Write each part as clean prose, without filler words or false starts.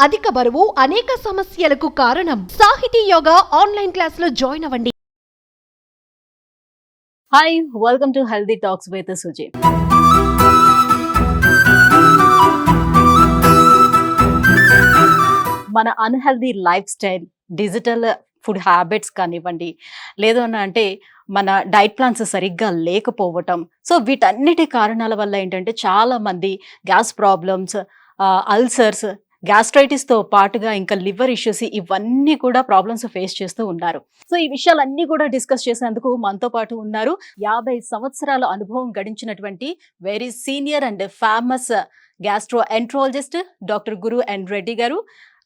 అధిక బరువు అనేక సమస్యలకు కారణం. సాహితీ యోగా ఆన్లైన్ క్లాసులో జాయిన్ అవ్వండి. Hi, welcome to healthy talks with Suzy. మన unhealthy lifestyle, digital food habits కానివ్వండి, లేదు అని అంటే మన డైట్ ప్లాన్స్ సరిగ్గా లేకపోవటం, సో వీటన్నిటి కారణాల వల్ల ఏంటంటే చాలా మంది గ్యాస్ ప్రాబ్లమ్స్, అల్సర్స్, గ్యాస్ట్రైటిస్తో పాటుగా ఇంకా లివర్ ఇష్యూస్, ఇవన్నీ కూడా ప్రాబ్లమ్స్ ఫేస్ చేస్తూ ఉన్నారు. సో ఈ విషయాలన్నీ కూడా డిస్కస్ చేసేందుకు మనతో పాటు ఉన్నారు 50 సంవత్సరాల అనుభవం గడించినటువంటి very senior and famous gastroenterologist doctor Guru N Reddy garu,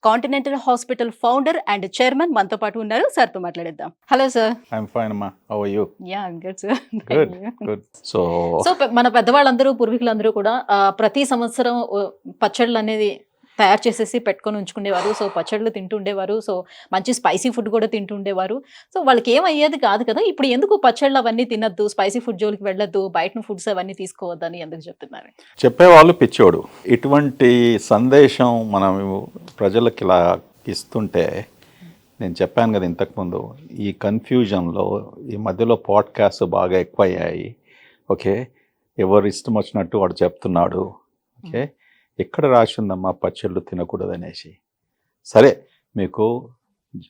continental hospital founder and chairman మనతో పాటు ఉన్నారు. సార్ తో మాట్లాడేద్దాం. Hello sir. I'm fine, Amma. How are you? Yeah, good sir. Good. So మన పెద్దవాళ్ళందరూ, పూర్వీకులందరూ కూడా ప్రతి సంవత్సరం పచ్చళ్ళు అనేది తయారు చేసేసి పెట్టుకొని ఉంచుకునేవారు. సో పచ్చళ్ళు తింటుండేవారు. సో మంచి స్పైసీ ఫుడ్ కూడా తింటుండేవారు. సో వాళ్ళకి ఏమయ్యేది కాదు కదా. ఇప్పుడు ఎందుకు పచ్చళ్ళు అవన్నీ తినద్దు, స్పైసీ ఫుడ్ జోలికి వెళ్ళొద్దు, బయట ఫుడ్స్ అవన్నీ తీసుకోవద్దని ఎందుకు చెప్తున్నారు? చెప్పేవాళ్ళు పిచ్చోడు. ఇటువంటి సందేశం మనం ప్రజలకు ఇలా ఇస్తుంటే, నేను చెప్పాను కదా ఇంతకుముందు, ఈ కన్ఫ్యూజన్లో ఈ మధ్యలో పాడ్కాస్ట్ బాగా ఎక్కువయ్యాయి. ఓకే, ఎవరు ఇష్టం వచ్చినట్టు వాడు చెప్తున్నాడు. ఓకే, ఎక్కడ రాసిందమ్మా పచ్చళ్ళు తినకూడదు అనేసి? సరే, మీకు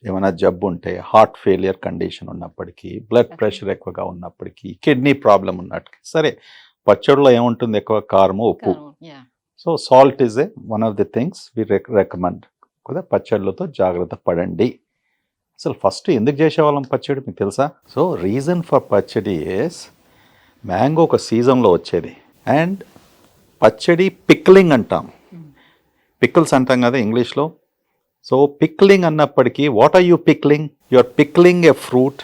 ఏమైనా జబ్బు ఉంటే, హార్ట్ ఫెయిలియర్ కండిషన్ ఉన్నప్పటికీ, బ్లడ్ ప్రెషర్ ఎక్కువగా ఉన్నప్పటికీ, కిడ్నీ ప్రాబ్లం ఉన్నట్టు, సరే పచ్చడిలో ఏముంటుంది? ఎక్కువ కారము, ఉప్పు. So salt is one of the things we recommend కదా. పచ్చళ్ళతో జాగ్రత్త పడండి. అసలు ఫస్ట్ ఎందుకు చేసేవాళ్ళం పచ్చడి మీకు తెలుసా? సో రీజన్ ఫర్ పచ్చడి ఈస్, మ్యాంగో ఒక సీజన్లో వచ్చేది. అండ్ పచ్చడి పిక్లింగ్ అంటాం, పికిల్స్ అంటాం కదా ఇంగ్లీష్లో. సో పిక్లింగ్ అన్నప్పటికీ, what are you pickling? You are pickling a fruit,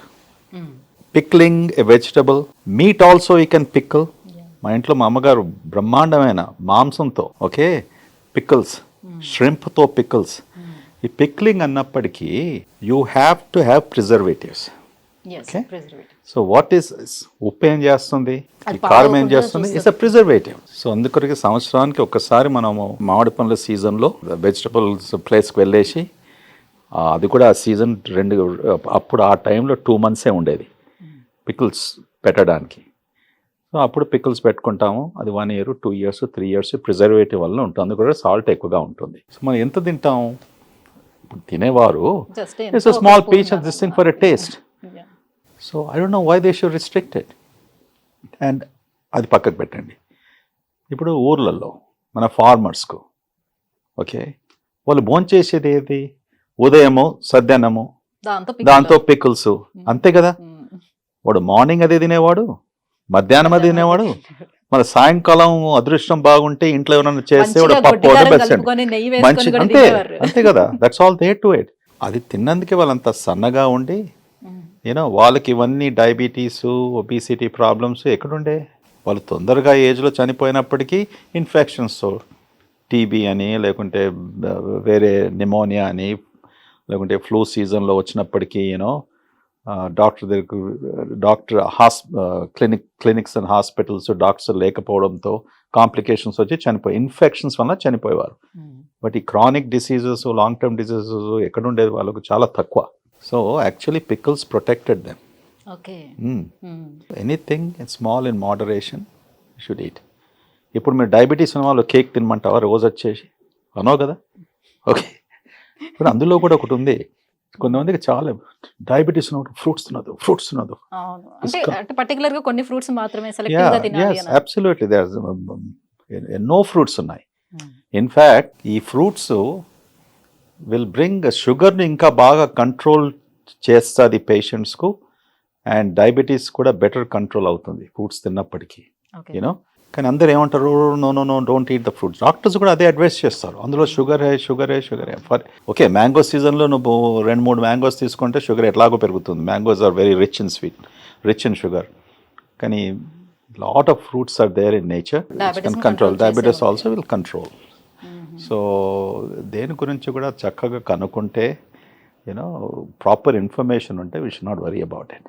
pickling a vegetable. Meat also you can pickle. మా ఇంట్లో మా అమ్మగారు బ్రహ్మాండమైన మాంసంతో, ఓకే, పికిల్స్, ష్రింప్తో పికిల్స్. ఈ పిక్లింగ్ అన్నప్పటికీ you have to have preservatives. Okay, so what is ఉప్పు ఏం చేస్తుంది, ఈ కారం ఏం చేస్తుంది? It's a preservative. సో అందుకొరకు సంవత్సరానికి ఒక్కసారి మనము మామిడి పండ్ల సీజన్లో వెజిటబుల్స్ ప్లేస్కి వెళ్ళేసి, అది కూడా ఆ సీజన్ అప్పుడు ఆ టైంలో 2 months ఉండేది పికిల్స్ పెట్టడానికి. సో అప్పుడు పికిల్స్ పెట్టుకుంటాము. అది 1 year, 2 years, 3 years ప్రిజర్వేటివ్ వల్ల ఉంటుంది. అందుకు కూడా సాల్ట్ ఎక్కువగా ఉంటుంది. సో మనం ఎంత తింటాం? ఇప్పుడు తినేవారు it's a small piece of this thing for a taste. So I don't know why they should restrict it. And అది పక్కకు పెట్టండి. ఇప్పుడు ఊర్లలో మన ఫార్మర్స్కు, ఓకే, వాళ్ళు భోంచేసేది ఏది? ఉదయము సద్యాన్నము, దాంతో పికిల్స్, అంతే కదా. వాడు మార్నింగ్ అదే తినేవాడు, మధ్యాహ్నం అది తినేవాడు, మన సాయంకాలం అదృష్టం బాగుంటే ఇంట్లో ఏమైనా చేస్తే వాడు పప్పు మంచి, అంతే అంతే కదా. That's all they to it. అది తిన్నందుకే వాళ్ళంత సన్నగా ఉండి, యూనో, వాళ్ళకి ఇవన్నీ డయాబెటీస్, ఒబిసిటీ ప్రాబ్లమ్స్ ఎక్కడుండే? వాళ్ళు తొందరగా ఏజ్లో చనిపోయినప్పటికీ ఇన్ఫెక్షన్స్తో, టీబీ అని, లేకుంటే వేరే నిమోనియా అని, లేకుంటే ఫ్లూ సీజన్లో వచ్చినప్పటికీ, you know, doctor clinics and hospitals doctors లేకపోవడంతో కాంప్లికేషన్స్ వచ్చి ఇన్ఫెక్షన్స్ వల్ల చనిపోయేవారు. బట్ ఈ chronic diseases, long term diseases ఎక్కడుండేది? వాళ్ళకు చాలా తక్కువ. So actually pickles protected them. Okay. Anything small in moderation you should eat. ఇప్పుడు మీరు డయాబెటీస్ ఉన్న వాళ్ళు కేక్ తినమంటావా రోజు వచ్చేసి? అనో కదా. ఓకే, ఇప్పుడు అందులో కూడా ఒకటి ఉంది, కొంతమందికి చాలా డయాబెటీస్ ఉన్నప్పుడు ఫ్రూట్స్ తినదు. అంటే పర్టికులర్ గా కొన్ని ఫ్రూట్స్ మాత్రమే సెలెక్టివ్ గా తినాలి అని. అబ్సల్యూట్లీ, దేర్ ఎన్నో ఫ్రూట్స్ ఉన్నాయి. ఇన్ఫ్యాక్ట్ ఈ ఫ్రూట్స్ విల్ బ్రింగ్ షుగర్ని ఇంకా బాగా కంట్రోల్ చేస్తుంది పేషెంట్స్కు. అండ్ డయాబెటీస్ కూడా బెటర్ కంట్రోల్ అవుతుంది ఫ్రూట్స్ తిన్నప్పటికీ, యూనో. కానీ అందరు ఏమంటారు, no don't eat the fruits. Doctors కూడా అదే అడ్వైస్ చేస్తారు. అందులో షుగర్ హే ఫర్, ఓకే, మ్యాంగో సీజన్లో నువ్వు 2-3 మ్యాంగోస్ తీసుకుంటే షుగర్ ఎట్లాగో పెరుగుతుంది. Mangoes are very rich in sugar. కానీ lot of fruits are there in nature which can control. Diabetes also will control. So దేని గురించి కూడా చక్కగా కనుక్కుంటే, యూనో, ప్రాపర్ ఇన్ఫర్మేషన్ ఉంటే we should not worry about it.